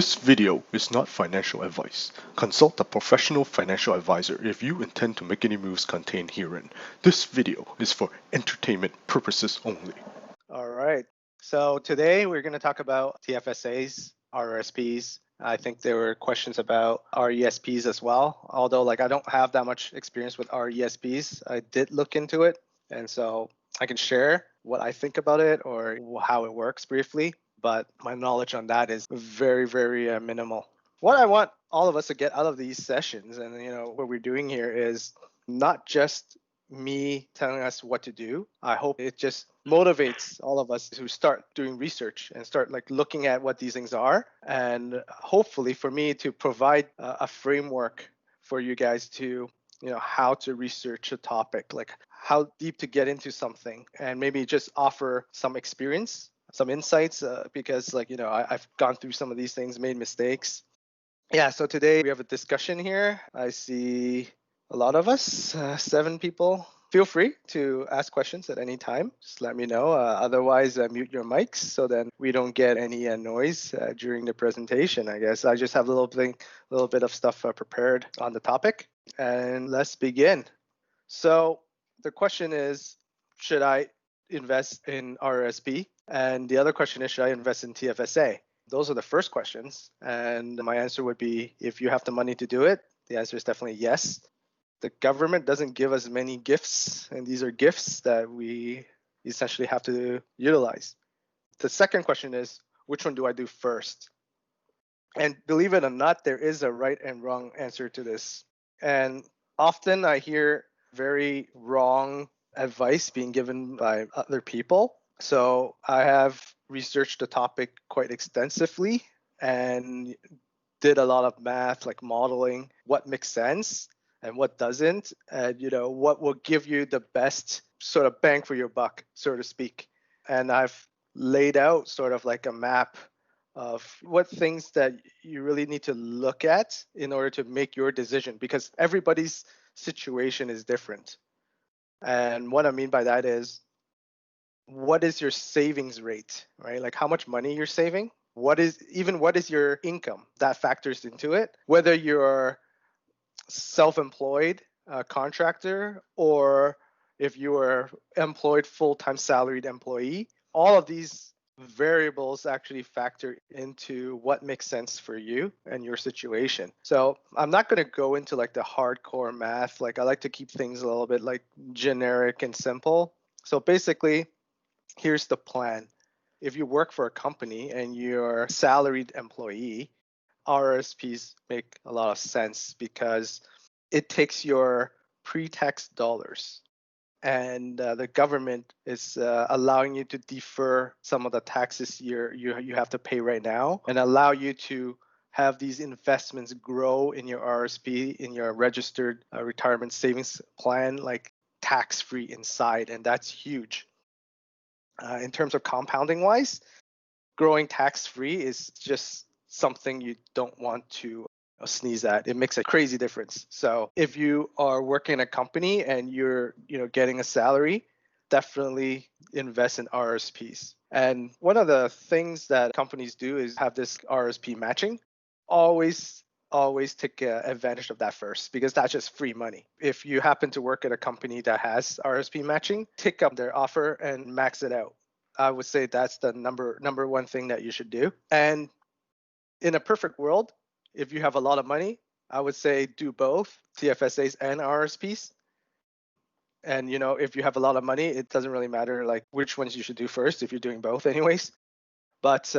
This video is not financial advice. Consult a professional financial advisor if you intend to make any moves contained herein. This video is for entertainment purposes only. All right. So today we're going to talk about TFSAs, RRSPs. I think there were questions about RESPs as well. Although I don't have that much experience with RESPs, I did look into it. And so I can share what I think about it or how it works briefly. But my knowledge on that is very, very minimal. What I want all of us to get out of these sessions and what we're doing here is not just me telling us what to do. I hope it just motivates all of us to start doing research and start looking at what these things are, and hopefully for me to provide a framework for you guys to how to research a topic, how deep to get into something, and maybe just offer some experience, some insights, because I've gone through some of these things, made mistakes. Yeah, so today we have a discussion here. I see a lot of us, 7 people. Feel free to ask questions at any time. Just let me know. Otherwise, mute your mics so then we don't get any noise during the presentation. I guess I just have a little bit of stuff prepared on the topic. And let's begin. So the question is, should I invest in RRSP? And the other question is, should I invest in TFSA? Those are the first questions. And my answer would be, if you have the money to do it, the answer is definitely yes. The government doesn't give us many gifts, and these are gifts that we essentially have to utilize. The second question is, which one do I do first? And believe it or not, there is a right and wrong answer to this. And often I hear very wrong advice being given by other people. So I have researched the topic quite extensively and did a lot of math, modeling, what makes sense and what doesn't, and what will give you the best sort of bang for your buck, so to speak. And I've laid out sort of a map of what things that you really need to look at in order to make your decision, because everybody's situation is different. And what I mean by that is, what is your savings rate, right? How much money you're saving? What is your income? That factors into it. Whether you're self-employed contractor, or if you are employed full-time salaried employee, all of these variables actually factor into what makes sense for you and your situation. So I'm not going to go into the hardcore math. I like to keep things a little bit generic and simple. So basically, here's the plan. If you work for a company and you're a salaried employee, RRSPs make a lot of sense because it takes your pre-tax dollars, and the government is allowing you to defer some of the taxes you have to pay right now, and allow you to have these investments grow in your RRSP, in your registered retirement savings plan, tax-free inside, and that's huge. In terms of compounding wise, growing tax-free is just something you don't want to sneeze at. It makes a crazy difference. So if you are working in a company and you're getting a salary, definitely invest in RRSPs. And one of the things that companies do is have this RRSP matching. Always take advantage of that first, because that's just free money. If you happen to work at a company that has RRSP matching, take up their offer and max it out. I would say that's the number one thing that you should do. And in a perfect world, if you have a lot of money, I would say do both TFSAs and RRSPs. And if you have a lot of money, it doesn't really matter which ones you should do first if you're doing both anyways. But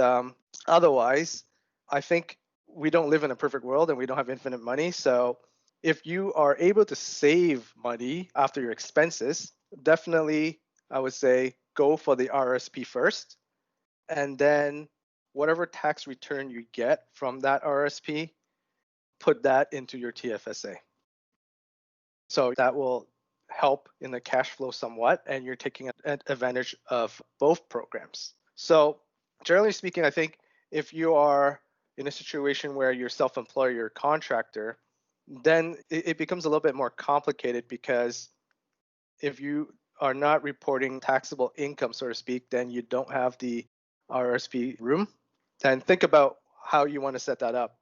otherwise, I think we don't live in a perfect world and we don't have infinite money. So if you are able to save money after your expenses, definitely I would say go for the RRSP first, and then whatever tax return you get from that RRSP, put that into your TFSA. So that will help in the cash flow somewhat, and you're taking advantage of both programs. So generally speaking, I think if you are in a situation where you're self-employed, you're a contractor, then it becomes a little bit more complicated, because if you are not reporting taxable income, so to speak, then you don't have the RRSP room. Then think about how you want to set that up,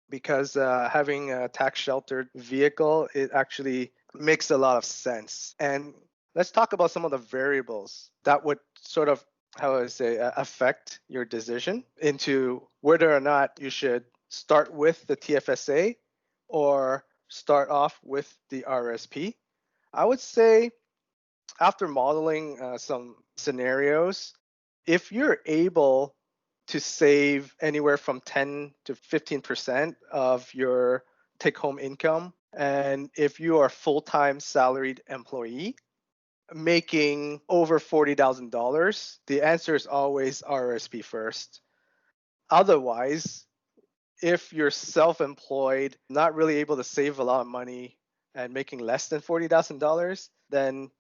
because having a tax sheltered vehicle, it actually makes a lot of sense. And let's talk about some of the variables that would sort of, how I say, affect your decision into whether or not you should start with the TFSA or start off with the RSP. I would say, after modeling some scenarios, if you're able to save anywhere from 10 to 15% of your take home income, and if you are a full-time salaried employee making over $40,000, the answer is always RSP first. Otherwise, if you're self-employed, not really able to save a lot of money and making less than $40,000, then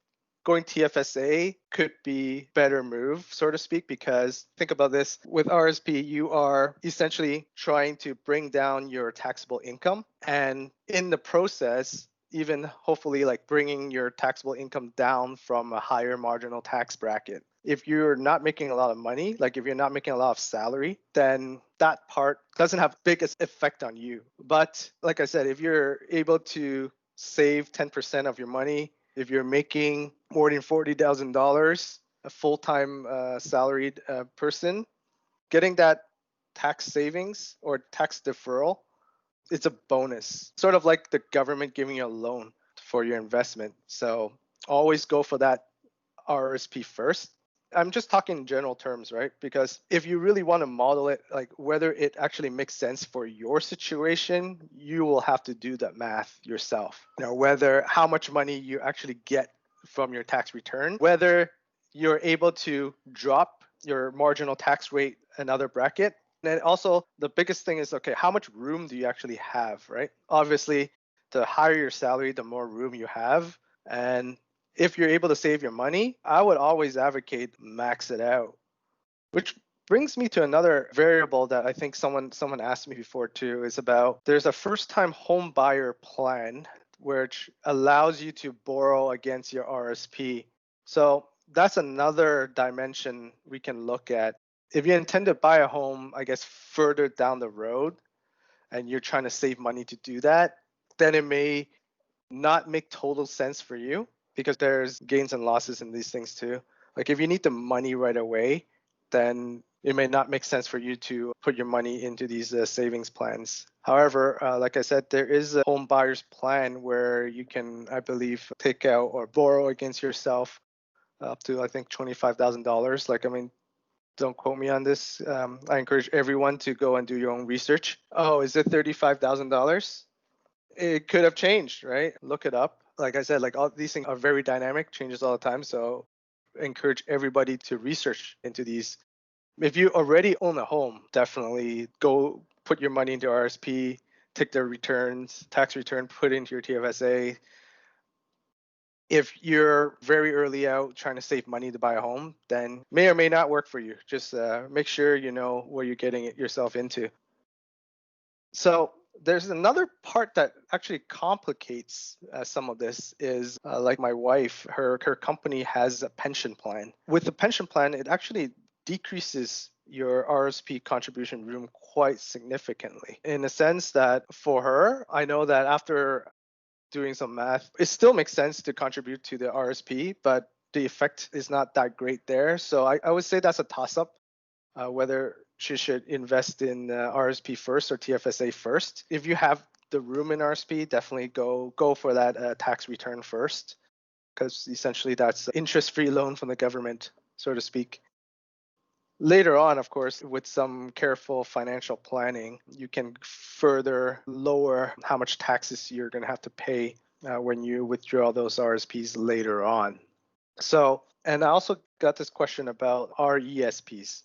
going TFSA could be better move, so to speak, because think about this. With RSP, you are essentially trying to bring down your taxable income, and in the process, even hopefully like bringing your taxable income down from a higher marginal tax bracket. If you're not making a lot of money, like if you're not making a lot of salary, then that part doesn't have biggest effect on you. But like I said, if you're able to save 10% of your money, if you're making more than $40,000, a full-time salaried person, getting that tax savings or tax deferral, it's a bonus. Sort of like the government giving you a loan for your investment. So always go for that RRSP first. I'm just talking in general terms, right? Because if you really want to model it, like whether it actually makes sense for your situation, you will have to do that math yourself. Whether how much money you actually get from your tax return, whether you're able to drop your marginal tax rate another bracket. And also the biggest thing is, okay, how much room do you actually have, right? Obviously, the higher your salary, the more room you have. And if you're able to save your money, I would always advocate max it out. Which brings me to another variable that I think someone asked me before too, is about there's a first-time home buyer plan which allows you to borrow against your RSP. So that's another dimension we can look at. If you intend to buy a home, I guess further down the road, and you're trying to save money to do that, then it may not make total sense for you, because there's gains and losses in these things too. Like if you need the money right away, then it may not make sense for you to put your money into these savings plans. However, like I said, there is a home buyer's plan where you can, I believe, take out or borrow against yourself up to, I think, $25,000. Like, I mean, don't quote me on this. I encourage everyone to go and do your own research. Oh, is it $35,000? It could have changed, right? Look it up. Like I said, like all these things are very dynamic, changes all the time. So encourage everybody to research into these. If you already own a home, definitely go put your money into RSP, take the returns, tax return, put into your TFSA. If you're very early out trying to save money to buy a home, then may or may not work for you. Just make sure you know what you're getting yourself into. So there's another part that actually complicates some of this is like my wife, her company has a pension plan. With the pension plan, it actually decreases your RSP contribution room quite significantly, in the sense that for her, I know that after doing some math, it still makes sense to contribute to the RSP, but the effect is not that great there. So I would say that's a toss-up, whether she should invest in RSP first or TFSA first. If you have the room in RSP, definitely go for that tax return first, because essentially that's interest-free loan from the government, so to speak. Later on, of course, with some careful financial planning, you can further lower how much taxes you're going to have to pay when you withdraw those RSPs later on. So, and I also got this question about RESPs.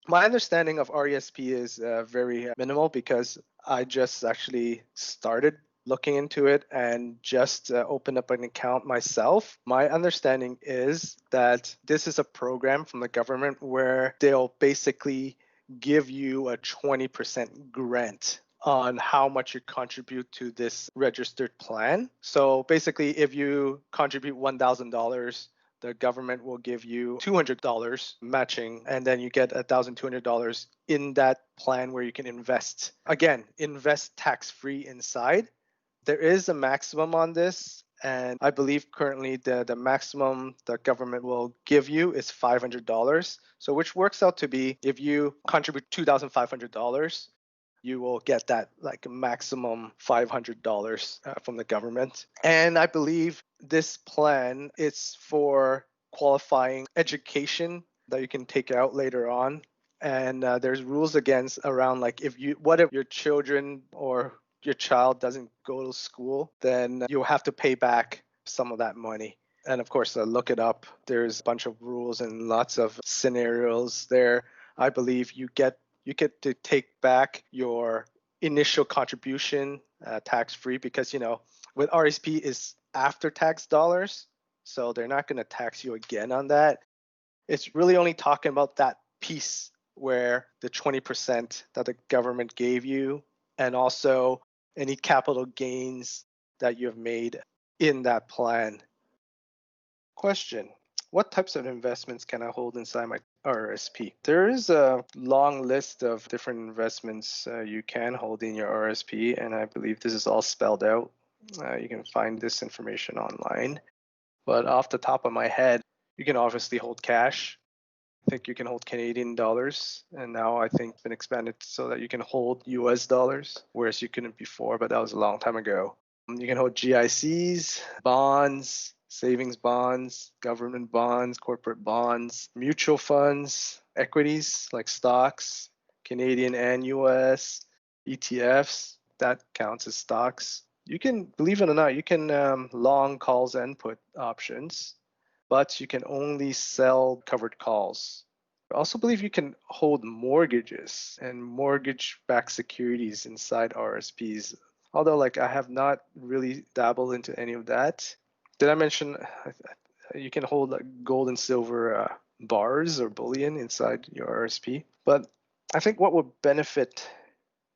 My understanding of RESP is very minimal, because I just actually started looking into it and just opened up an account myself. My understanding is that this is a program from the government where they'll basically give you a 20% grant on how much you contribute to this registered plan. So basically, if you contribute $1,000 the government will give you $200 matching, and then you get $1,200 in that plan where you can invest. Again, invest tax-free inside. There is a maximum on this, and I believe currently the maximum the government will give you is $500. So which works out to be, if you contribute $2,500, you will get that like maximum $500 from the government. And I believe this plan is for qualifying education that you can take out later on. And there's rules against around like what if your children or your child doesn't go to school, then you'll have to pay back some of that money. And of course, look it up. There's a bunch of rules and lots of scenarios there. I believe you get to take back your initial contribution tax-free, because with RSP is after tax dollars, so they're not going to tax you again on that. It's really only talking about that piece where the 20% that the government gave you, and also any capital gains that you have made in that plan. Question: what types of investments can I hold inside my RRSP? There is a long list of different investments you can hold in your RRSP, and I believe this is all spelled out. You can find this information online. But off the top of my head, you can obviously hold cash. I think you can hold Canadian dollars, and now I think it's been expanded so that you can hold US dollars, whereas you couldn't before, but that was a long time ago. You can hold GICs, bonds, savings bonds, government bonds, corporate bonds, mutual funds, equities like stocks, Canadian and US, ETFs, that counts as stocks. You can, believe it or not, you can long calls and put options, but you can only sell covered calls. I also believe you can hold mortgages and mortgage-backed securities inside RSPs, although like I have not really dabbled into any of that. Did I mention you can hold like gold and silver bars or bullion inside your RSP? But I think what would benefit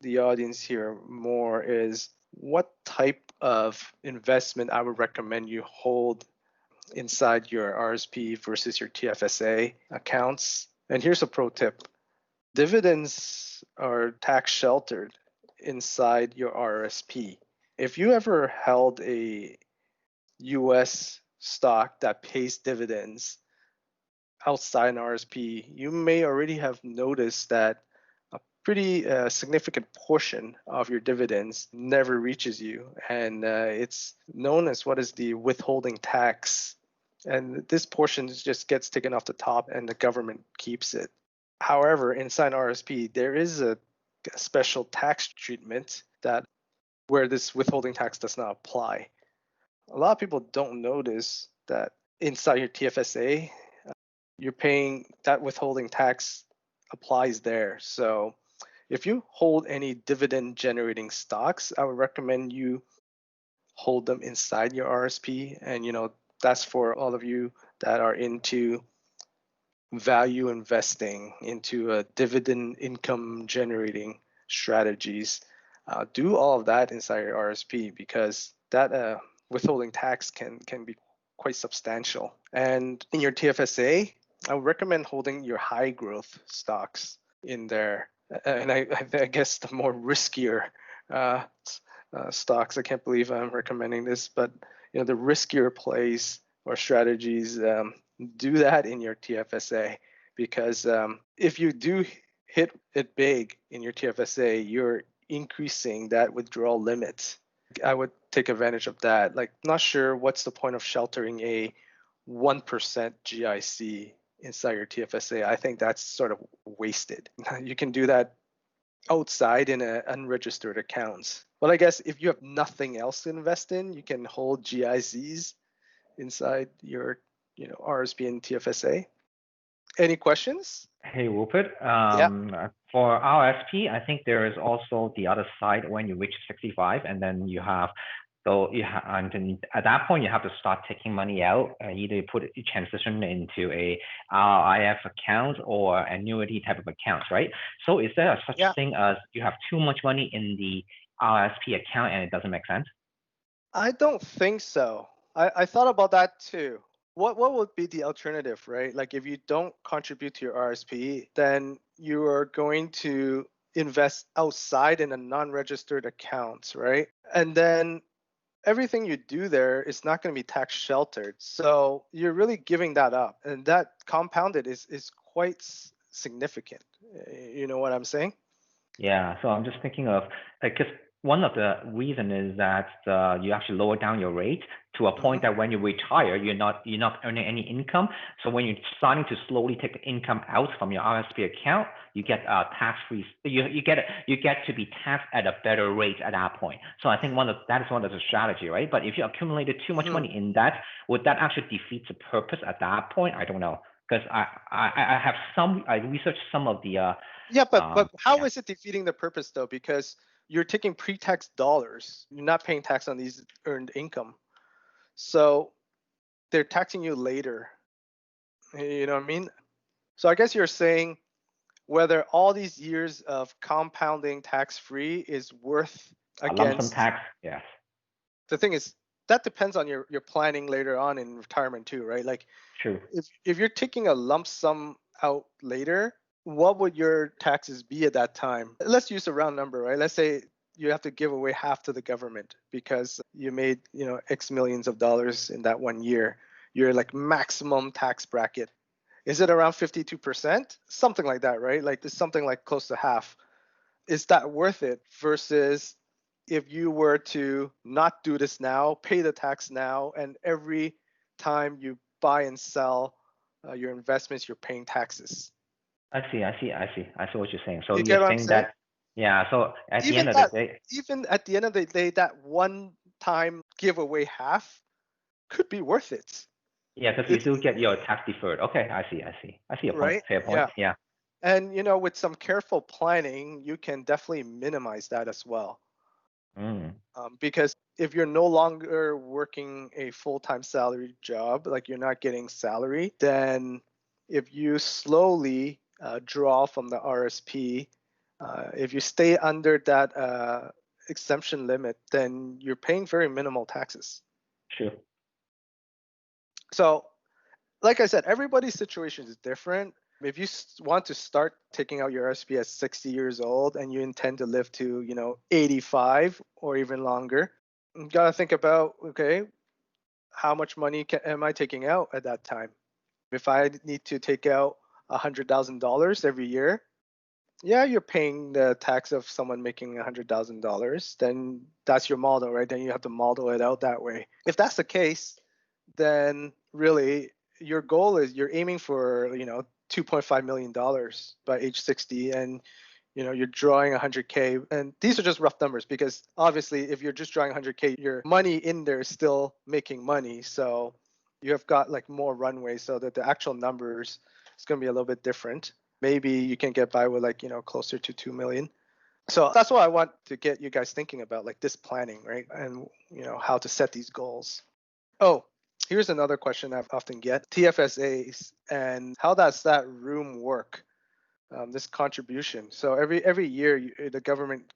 the audience here more is what type of investment I would recommend you hold inside your RSP versus your TFSA accounts. And here's a pro tip: dividends are tax sheltered inside your RRSP. If you ever held a US stock that pays dividends outside an RSP, you may already have noticed that a pretty significant portion of your dividends never reaches you. And it's known as what is the withholding tax. And this portion just gets taken off the top and the government keeps it. However, inside RSP, there is a special tax treatment that where this withholding tax does not apply. A lot of people don't notice that inside your TFSA, you're paying that withholding tax applies there. So if you hold any dividend generating stocks, I would recommend you hold them inside your RSP. And that's for all of you that are into value investing, into dividend income generating strategies. Do all of that inside your RSP, because that withholding tax can be quite substantial. And in your TFSA, I would recommend holding your high growth stocks in there. And I guess the more riskier stocks, I can't believe I'm recommending this, but the riskier plays or strategies, do that in your TFSA, because if you do hit it big in your TFSA, you're increasing that withdrawal limit. I would take advantage of that. Like, not sure what's the point of sheltering a 1% GIC inside your TFSA. I think that's sort of wasted. You can do that outside in unregistered accounts. But I guess if you have nothing else to invest in, you can hold GICs inside your RSP and TFSA. Any questions? Hey, Rupert. Yeah. For RSP, I think there is also the other side when you reach 65, and then you have, and then at that point you have to start taking money out, either transition into a RIF account or annuity type of accounts, right? So is there such thing as you have too much money in the RSP account and it doesn't make sense? I don't think so. I thought about that too. what would be the alternative, right? Like if you don't contribute to your RSP, then you are going to invest outside in a non-registered accounts, right? And then everything you do there is not going to be tax sheltered. So you're really giving that up. And that compounded is quite significant. You know what I'm saying? Yeah, so I'm just thinking of like, because one of the reason is that you actually lower down your rate to a point that when you retire, you're not earning any income. So when you're starting to slowly take the income out from your RSP account, you get tax free. You get to be taxed at a better rate at that point. So I think that is one of the strategy, right? But if you accumulated too much money in that, would that actually defeat the purpose at that point? I don't know, because I researched some of the yeah, but how is it defeating the purpose though? Because you're taking pre-tax dollars. You're not paying tax on these earned income. So they're taxing you later. You know what I mean? So I guess you're saying whether all these years of compounding tax-free is worth against lump sum tax. Yes. The thing is, that depends on your planning later on in retirement too, right? Like, true. If you're taking a lump sum out later, what would your taxes be at that time? Let's use a round number, right? Let's say you have to give away half to the government because you made, X millions of dollars in that 1 year. Your like maximum tax bracket. Is it around 52%? Something like that, right? Like it's something like close to half. Is that worth it versus if you were to not do this now, pay the tax now, and every time you buy and sell your investments, you're paying taxes? I see what you're saying. So You get you're what I'm saying saying? that, yeah, so at the Even end of the that, day, even at the end of the day, that one time give away half could be worth it. yeah, because you It's still get your tax deferred. Okay, I see your point. right. Fair point. Yeah. And with some careful planning, you can definitely minimize that as well. Because if you're no longer working a full-time salary job, like you're not getting salary, then if you slowly draw from the RSP, if you stay under that exemption limit, then you're paying very minimal taxes. Sure. So, like I said, everybody's situation is different. If you want to start taking out your RSP at 60 years old and you intend to live to, 85 or even longer, you got to think about, okay, how much money am I taking out at that time? If I need to take out $100,000 every year, yeah, you're paying the tax of someone making $100,000. Then that's your model, right? Then you have to model it out that way. If that's the case, then really your goal is you're aiming for, $2.5 million by age 60, and you're drawing 100K. And these are just rough numbers because obviously if you're just drawing 100K, your money in there is still making money. So you have got like more runway so that the actual numbers is going to be a little bit different. Maybe you can get by with like, closer to 2 million. So that's what I want to get you guys thinking about, like this planning, right? And, how to set these goals. Oh, here's another question I often get: TFSAs and how does that room work? This contribution. So every year, the government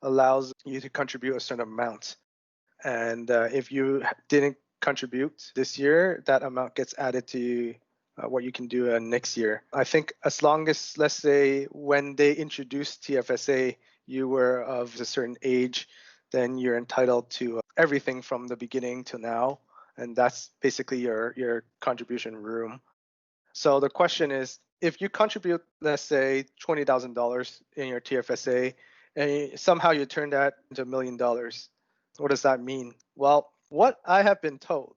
allows you to contribute a certain amount, and if you didn't contribute this year, that amount gets added to what you can do next year. I think as long as, let's say, when they introduced TFSA, you were of a certain age, then you're entitled to everything from the beginning to now. And that's basically your contribution room. So the question is, if you contribute, let's say, $20,000 in your TFSA, and somehow you turn that into $1 million, what does that mean? Well, what I have been told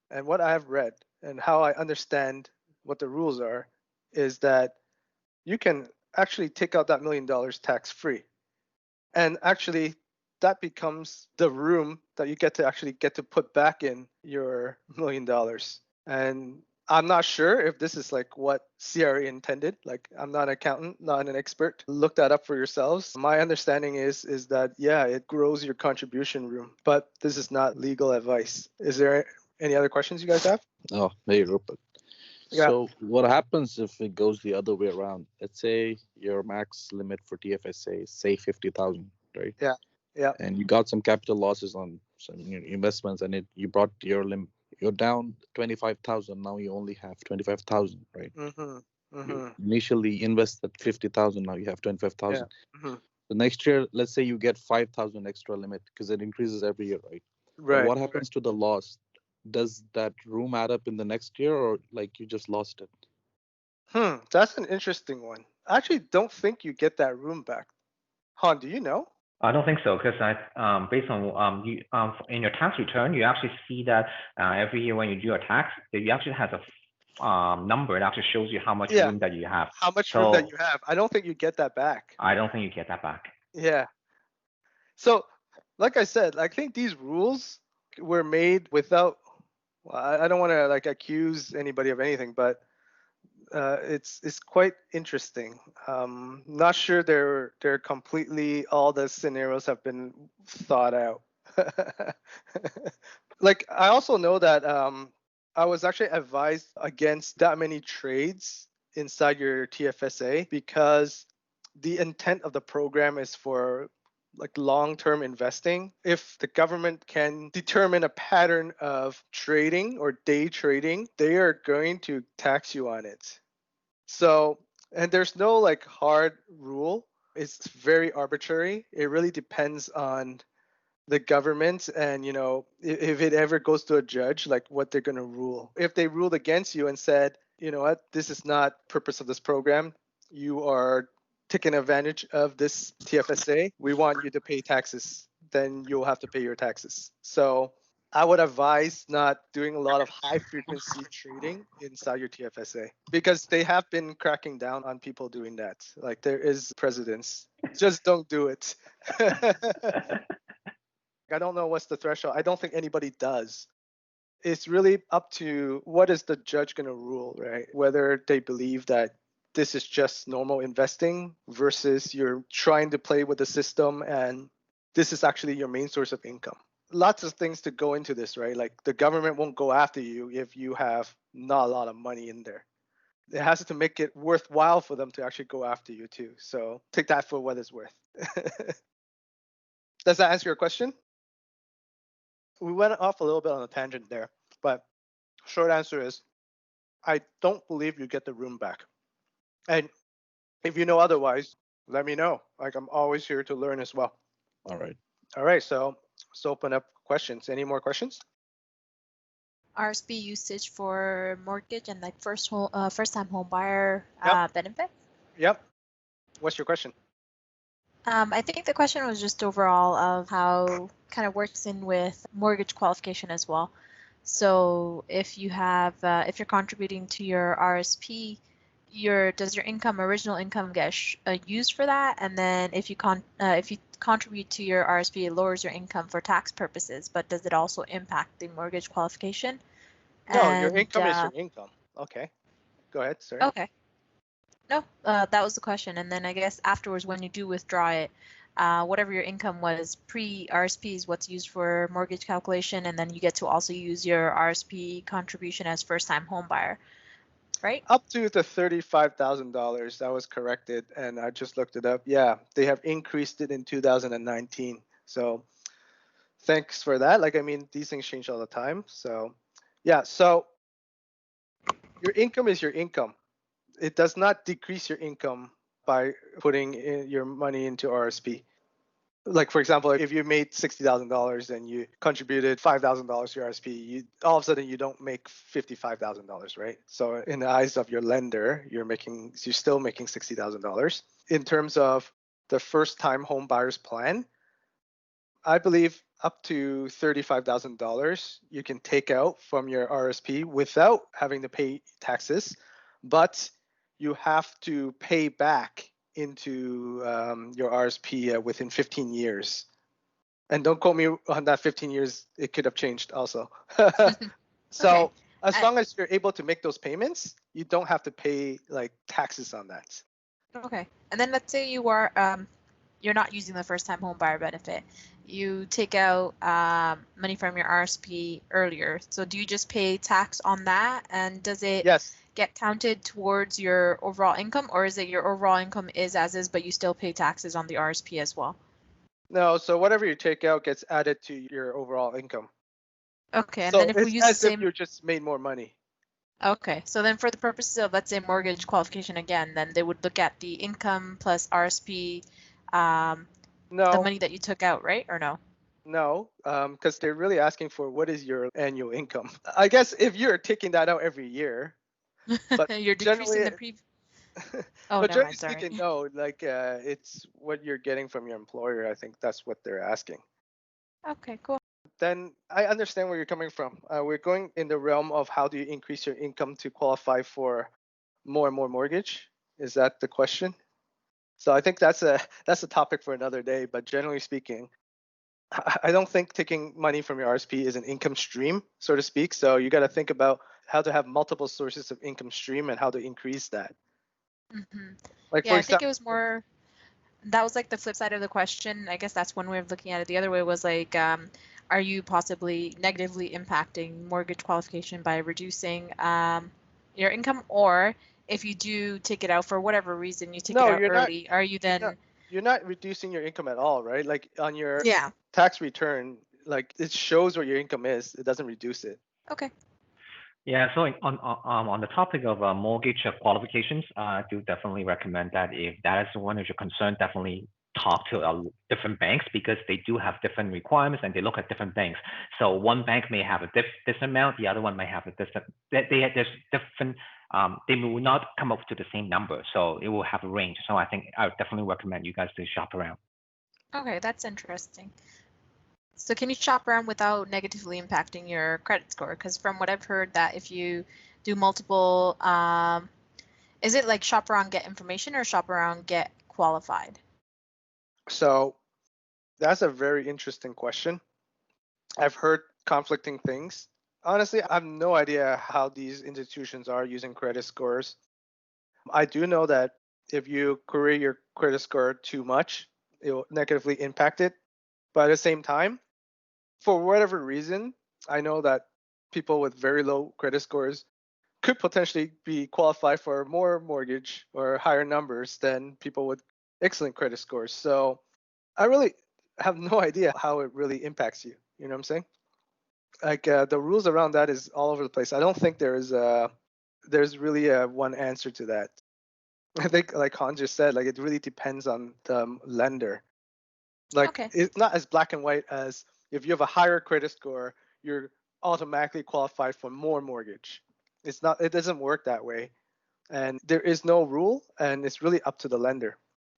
and what I have read and how I understand what the rules are is that you can actually take out that $1 million tax-free. And actually, that becomes the room that you get to put back in your $1 million. And I'm not sure if this is like what CRA intended. Like, I'm not an accountant, not an expert. Look that up for yourselves. My understanding is that, yeah, it grows your contribution room, but this is not legal advice. Is there any other questions you guys have? Oh, hey, Rupert. Yeah. So what happens if it goes the other way around? Let's say your max limit for TFSA is, say, 50,000, right? Yeah. And you got some capital losses on some investments, and you brought your You're down 25,000. Now you only have 25,000, right? Mm-hmm. You Mm-hmm. initially invested 50,000. Now you have Yeah. 25,000. Mm-hmm. The next year, let's say you get 5,000 extra limit because it increases every year, right? But Right. what happens to the loss? Does that room add up in the next year, or like you just lost it? That's an interesting one. I actually don't think you get that room back. Han, do you know? I don't think so because based on you in your tax return, you actually see that every year when you do a tax, you actually has a number. It actually shows you how much Yeah. room that you have. How much room that So you have? I don't think you get that back. I don't think you get that back. Yeah. So, like I said, I think these rules were made without. Well, I don't want to like accuse anybody of anything, but it's quite interesting. Not sure they're completely all the scenarios have been thought out. Like I also know that I was actually advised against that many trades inside your TFSA because the intent of the program is for like long-term investing. If the government can determine a pattern of trading or day trading, they are going to tax you on it. So, and there's no like hard rule. It's very arbitrary. It really depends on the government and if it ever goes to a judge, like what they're going to rule. If they ruled against you and said, you know what, this is not purpose of this program, you are taking advantage of this TFSA, we want you to pay taxes, then you'll have to pay your taxes. So I would advise not doing a lot of high frequency trading inside your TFSA because they have been cracking down on people doing that. Like there is precedents. Just don't do it. I don't know what's the threshold. I don't think anybody does. It's really up to what is the judge going to rule, right? Whether they believe that this is just normal investing versus you're trying to play with the system and this is actually your main source of income. Lots of things to go into this, right? Like the government won't go after you if you have not a lot of money in there. It has to make it worthwhile for them to actually go after you too. So take that for what it's worth. Does that answer your question? We went off a little bit on a tangent there, but short answer is I don't believe you get the room back. And if you know otherwise, let me know. Like I'm always here to learn as well. All right. All right, so let's open up questions. Any more questions? RSP usage for mortgage and like first-time home buyer benefit? Yep. What's your question? I think the question was just overall of how kind of works in with mortgage qualification as well. So if you have, if you're contributing to your RSP, does your original income get used for that? And then if you contribute to your RSP, it lowers your income for tax purposes, but does it also impact the mortgage qualification? No, your income is your income. Okay. Go ahead, sir. Okay. No, that was the question. And then I guess afterwards, when you do withdraw it, whatever your income was pre-RSP is what's used for mortgage calculation, and then you get to also use your RSP contribution as first-time home buyer, right? Up to the $35,000, that was corrected, and I just looked it up. Yeah, they have increased it in 2019. So thanks for that. Like, I mean, these things change all the time. So yeah, so your income is your income. It does not decrease your income by putting your money into RSP. Like for example, if you made $60,000 and you contributed $5,000 to your RSP, all of a sudden you don't make $55,000, right? So in the eyes of your lender, you're still making $60,000. In terms of the first-time home buyers plan, I believe up to $35,000 you can take out from your RSP without having to pay taxes, but you have to pay back into your RSP within 15 years. And don't quote me on that 15 years, it could have changed also. So as long as you're able to make those payments, you don't have to pay like taxes on that. Okay. And then let's say you are you're not using the first time home buyer benefit. You take out money from your RSP earlier. So do you just pay tax on that? And does it get counted towards your overall income, or is it your overall income is as is, but you still pay taxes on the RSP as well? No, so whatever you take out gets added to your overall income. Okay, and So then if we it's use the as if same, you just made more money. okay, so then for the purposes of, let's say, mortgage qualification again, then they would look at the income plus RSP, the No, money that you took out, right? Or no? no, because they're really asking for what is your annual income. I guess if you're taking that out every year, but You're decreasing generally, the Oh, but never generally mind, sorry. speaking, no, like it's what you're getting from your employer. I think that's what they're asking. Okay, cool. Then I understand where you're coming from. We're going in the realm of how do you increase your income to qualify for more and more mortgage? Is that the question? So I think that's a topic for another day. But generally speaking, I don't think taking money from your RSP is an income stream, so to speak. So you got to think about how to have multiple sources of income stream and how to increase that. Hmm. Like Yeah, for I think it example, was more, that was like the flip side of the question. I guess that's one way of looking at it. The other way was like, are you possibly negatively impacting mortgage qualification by reducing your income? Or if you do take it out for whatever reason, you take it no, out you're not. early, are you then, You're not reducing your income at all, right? Like on your yeah, tax return, like it shows what your income is. It doesn't reduce it. okay. Yeah, so on the topic of mortgage qualifications, I do definitely recommend that if that is one of your concern, definitely talk to different banks because they do have different requirements and they look at different banks. So one bank may have a this amount, the other one may have a different. There's different. They will not come up to the same number, so it will have a range. So I think I would definitely recommend you guys to shop around. Okay, that's interesting. So can you shop around without negatively impacting your credit score? Because from what I've heard, that if you do multiple, is it like shop around, get information, or shop around, get qualified? So that's a very interesting question. I've heard conflicting things. Honestly, I have no idea how these institutions are using credit scores. I do know that if you query your credit score too much, it will negatively impact it. But at the same time, for whatever reason, I know that people with very low credit scores could potentially be qualified for more mortgage or higher numbers than people with excellent credit scores. So I really have no idea how it really impacts you. You know what I'm saying? Like the rules around that is all over the place. I don't think there's really a one answer to that. I think, like Han just said, like it really depends on the lender. Like Okay. it's not as black and white as if you have a higher credit score, you're automatically qualified for more mortgage. It's not. It doesn't work that way, and there is no rule, and it's really up to the lender.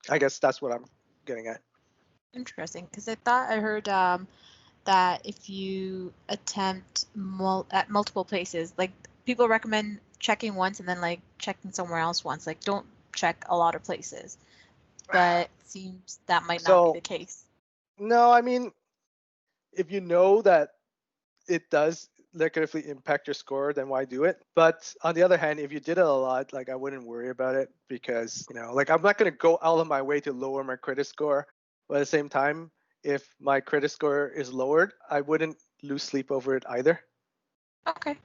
I guess that's what I'm getting at. Interesting, because I thought I heard that if you attempt at multiple places, like people recommend checking once and then like checking somewhere else once, like don't check a lot of places. But it seems that might not be So the case. no, I mean, if you know that it does negatively impact your score, then why do it? But on the other hand, if you did it a lot, like I wouldn't worry about it because, like I'm not going to go out of my way to lower my credit score. But at the same time, if my credit score is lowered, I wouldn't lose sleep over it either. Okay.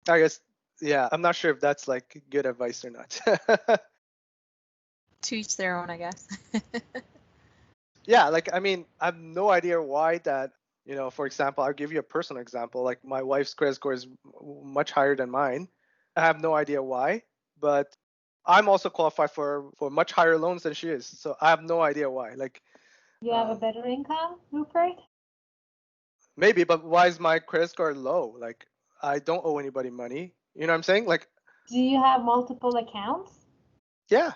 I guess, yeah, I'm not sure if that's like good advice or not. To each their own, I guess. Yeah, like I mean, I have no idea why that, for example, I'll give you a personal example. Like my wife's credit score is much higher than mine. I have no idea why, but I'm also qualified for much higher loans than she is. So I have no idea why. Like You have a better income, Rupert? maybe, but why is my credit score low? Like I don't owe anybody money. You know what I'm saying? Like Do you have multiple accounts? yeah,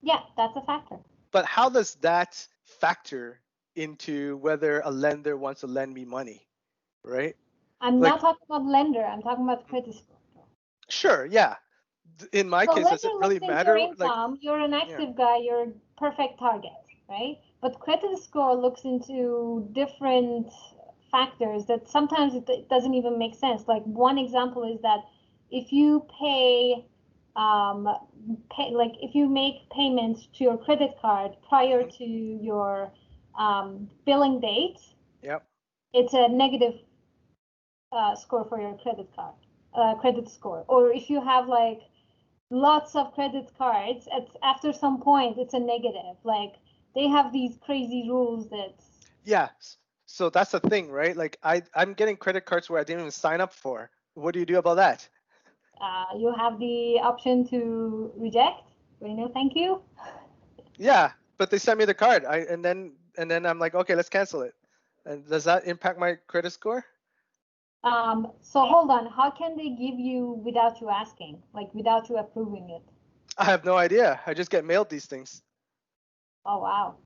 Yeah, that's a factor. but how does that factor into whether a lender wants to lend me money, right? I'm Like, not talking about lender, I'm talking about credit score. sure, yeah. In my So case, does it lender really looks into your matter? Like, income, you're an yeah, active guy, you're a perfect target, right? But credit score looks into different factors that sometimes it doesn't even make sense. Like one example is that if you like if you make payments to your credit card prior to your billing date, yep. it's a negative score for your credit score. Or if you have like lots of credit cards, after some point it's a negative. Like they have these crazy rules that Yeah. So that's the thing, right? Like I'm getting credit cards where I didn't even sign up for. What do you do about that? You have the option to reject. No, thank you. Yeah, but they sent me the card. And then I'm like, okay, let's cancel it. And does that impact my credit score? So hold on. How can they give you without you asking, like without you approving it? I have no idea. I just get mailed these things. Oh wow.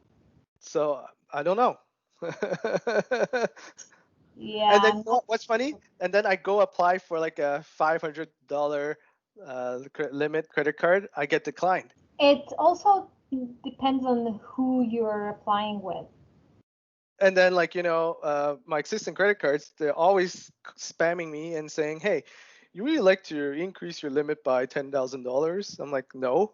So I don't know. Yeah. And then what's funny? And then I go apply for like a $500 limit credit card. I get declined. It also depends on who you're applying with. And then like, my existing credit cards, they're always spamming me and saying, hey, you really like to increase your limit by $10,000? I'm like, no.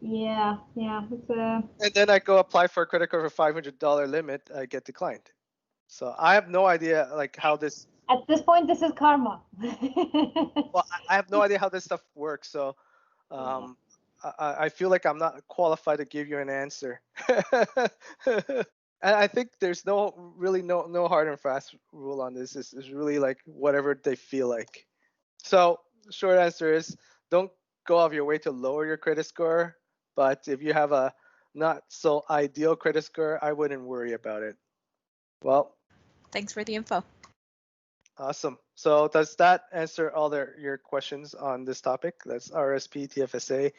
Yeah. It's a... And then I go apply for a credit card for $500 limit. I get declined. So I have no idea like how this. At this point, this is karma. Well, I have no idea how this stuff works. So I feel like I'm not qualified to give you an answer. And I think there's no hard and fast rule on this. It's really like whatever they feel like. So short answer is don't go off your way to lower your credit score. But if you have a not so ideal credit score, I wouldn't worry about it. Well, thanks for the info. Awesome. So does that answer all your questions on this topic? That's RRSP, TFSA,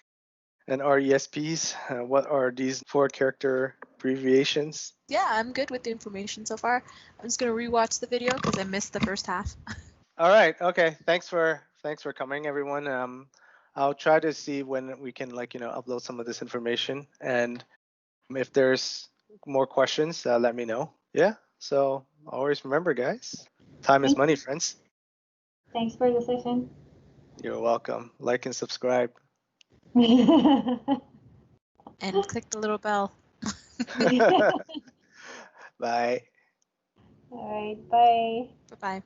and RESPs. What are these 4-character abbreviations? Yeah, I'm good with the information so far. I'm just gonna rewatch the video because I missed the first half. All right. Okay. Thanks for coming, everyone. I'll try to see when we can upload some of this information, and if there's more questions, let me know. Yeah. So always remember, guys, time is money, friends. Thanks for the session. You're welcome. Like and subscribe. And click the little bell. Bye. All right. Bye. Bye-bye.